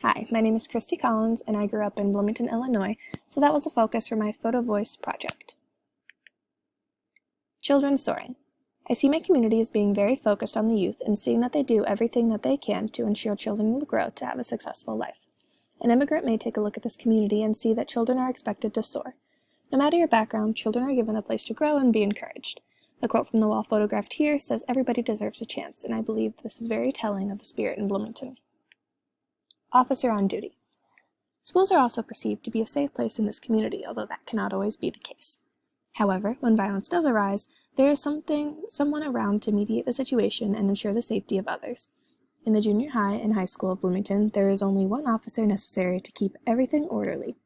Hi, my name is Christy Collins, and I grew up in Bloomington, Illinois, so that was a focus for my Photovoice project. Children soaring. I see my community as being very focused on the youth and seeing that they do everything that they can to ensure children will grow to have a successful life. An immigrant may take a look at this community and see that children are expected to soar. No matter your background, children are given a place to grow and be encouraged. The quote from the wall photographed here says, "Everybody deserves a chance," and I believe this is very telling of the spirit in Bloomington. Officer on duty. Schools are also perceived to be a safe place in this community, although that cannot always be the case. However, when violence does arise, there is someone around to mediate the situation and ensure the safety of others. In the junior high and high school of Bloomington, there is only one officer necessary to keep everything orderly.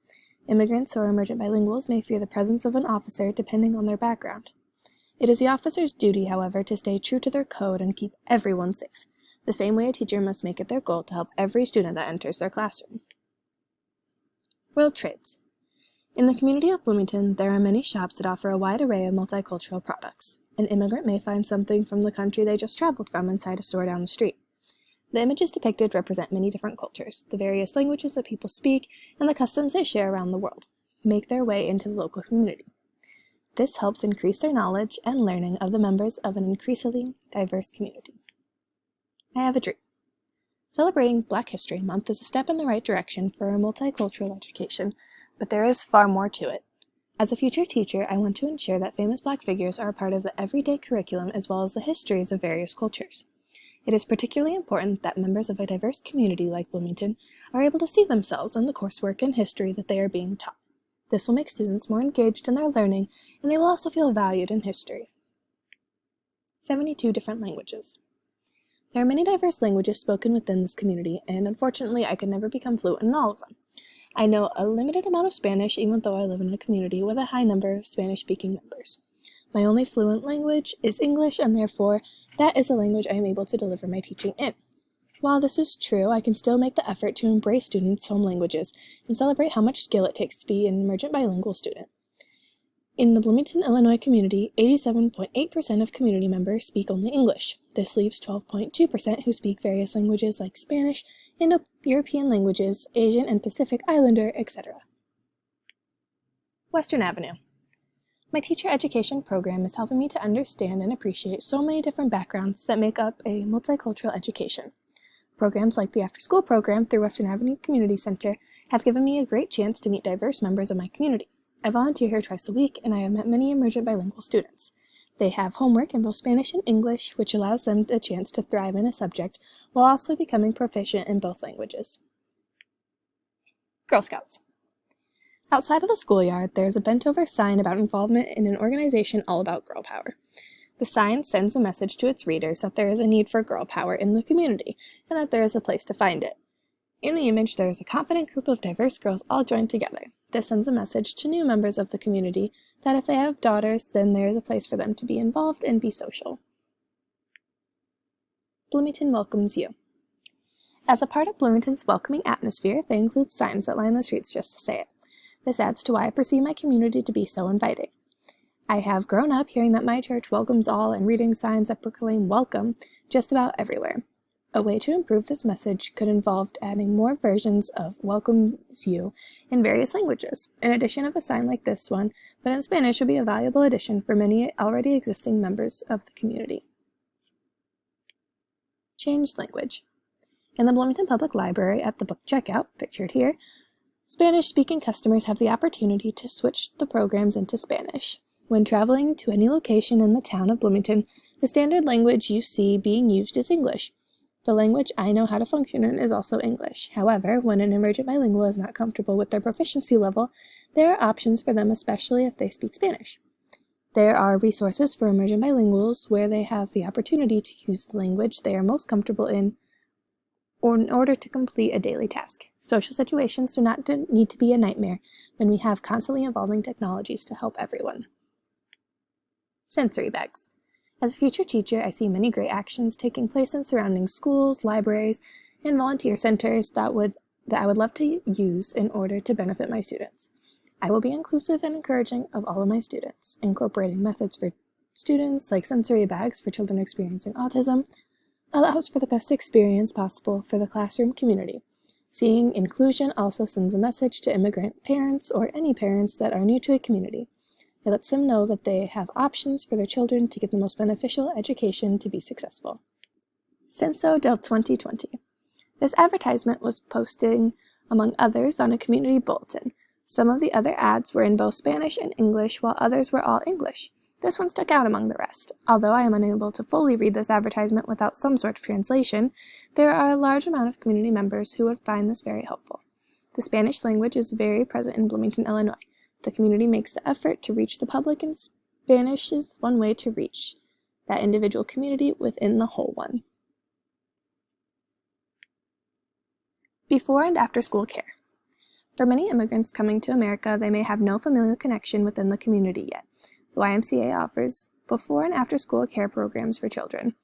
Immigrants or emergent bilinguals may fear the presence of an officer depending on their background. It is the officer's duty, however, to stay true to their code and keep everyone safe, the same way a teacher must make it their goal to help every student that enters their classroom. World trades. In the community of Bloomington, there are many shops that offer a wide array of multicultural products. An immigrant may find something from the country they just traveled from inside a store down the street. The images depicted represent many different cultures, the various languages that people speak, and the customs they share around the world, make their way into the local community. This helps increase their knowledge and learning of the members of an increasingly diverse community. I have a dream. Celebrating Black History Month is a step in the right direction for a multicultural education, but there is far more to it. As a future teacher, I want to ensure that famous Black figures are a part of the everyday curriculum as well as the histories of various cultures. It is particularly important that members of a diverse community like Bloomington are able to see themselves in the coursework and history that they are being taught. This will make students more engaged in their learning, and they will also feel valued in history. 72 different languages. There are many diverse languages spoken within this community, and unfortunately I could never become fluent in all of them. I know a limited amount of Spanish, even though I live in a community with a high number of Spanish-speaking members. My only fluent language is English, and therefore that is the language I am able to deliver my teaching in. While this is true, I can still make the effort to embrace students' home languages and celebrate how much skill it takes to be an emergent bilingual student. In the Bloomington, Illinois community, 87.8% of community members speak only English. This leaves 12.2% who speak various languages like Spanish, Indo-European languages, Asian and Pacific Islander, etc. Western Avenue. My teacher education program is helping me to understand and appreciate so many different backgrounds that make up a multicultural education. Programs like the after-school program through Western Avenue Community Center have given me a great chance to meet diverse members of my community. I volunteer here twice a week, and I have met many emergent bilingual students. They have homework in both Spanish and English, which allows them a chance to thrive in a subject while also becoming proficient in both languages. Girl Scouts. Outside of the schoolyard, there is a bent-over sign about involvement in an organization all about girl power. The sign sends a message to its readers that there is a need for girl power in the community, and that there is a place to find it. In the image, there is a confident group of diverse girls all joined together. This sends a message to new members of the community that if they have daughters, then there is a place for them to be involved and be social. Bloomington welcomes you. As a part of Bloomington's welcoming atmosphere, they include signs that line the streets just to say it. This adds to why I perceive my community to be so inviting. I have grown up hearing that my church welcomes all and reading signs that proclaim welcome just about everywhere. A way to improve this message could involve adding more versions of welcomes you in various languages. An addition of a sign like this one, but in Spanish, would be a valuable addition for many already existing members of the community. Changed language. In the Bloomington Public Library at the book checkout, pictured here, Spanish-speaking customers have the opportunity to switch the programs into Spanish. When traveling to any location in the town of Bloomington, the standard language you see being used is English. The language I know how to function in is also English. However, when an emergent bilingual is not comfortable with their proficiency level, there are options for them, especially if they speak Spanish. There are resources for emergent bilinguals where they have the opportunity to use the language they are most comfortable in order to complete a daily task. Social situations do not need to be a nightmare when we have constantly evolving technologies to help everyone. Sensory bags. As a future teacher, I see many great actions taking place in surrounding schools, libraries, and volunteer centers that I would love to use in order to benefit my students. I will be inclusive and encouraging of all of my students, incorporating methods for students like sensory bags for children experiencing autism allows for the best experience possible for the classroom community. Seeing inclusion also sends a message to immigrant parents or any parents that are new to a community. It lets them know that they have options for their children to get the most beneficial education to be successful. Censo del 2020. This advertisement was posting, among others, on a community bulletin. Some of the other ads were in both Spanish and English, while others were all English. This one stuck out among the rest. Although I am unable to fully read this advertisement without some sort of translation, there are a large amount of community members who would find this very helpful. The Spanish language is very present in Bloomington, Illinois. The community makes the effort to reach the public, and Spanish is one way to reach that individual community within the whole one. Before and after school care. For many immigrants coming to America, they may have no familial connection within the community yet. The YMCA offers before and after school care programs for children.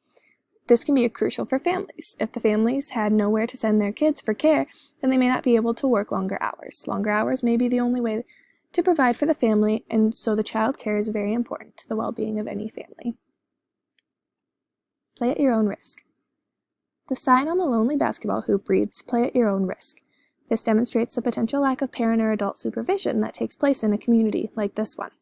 This can be crucial for families. If the families had nowhere to send their kids for care, then they may not be able to work longer hours. Longer hours may be the only way to provide for the family, and so the child care is very important to the well-being of any family. Play at your own risk. The sign on the lonely basketball hoop reads, "Play at your own risk." This demonstrates a potential lack of parent or adult supervision that takes place in a community like this one.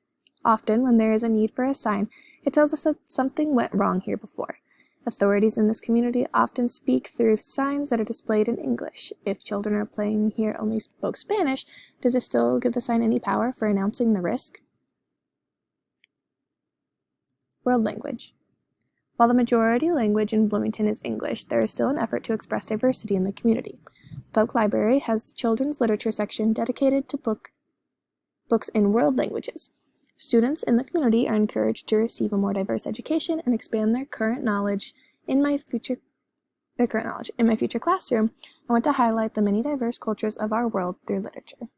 Often, when there is a need for a sign, it tells us that something went wrong here before. Authorities in this community often speak through signs that are displayed in English. If children are playing here only spoke Spanish, does it still give the sign any power for announcing the risk? World language. While the majority language in Bloomington is English, there is still an effort to express diversity in the community. The Public Library has a children's literature section dedicated to books in world languages. Students in the community are encouraged to receive a more diverse education and expand their current knowledge. In my future classroom, I want to highlight the many diverse cultures of our world through literature.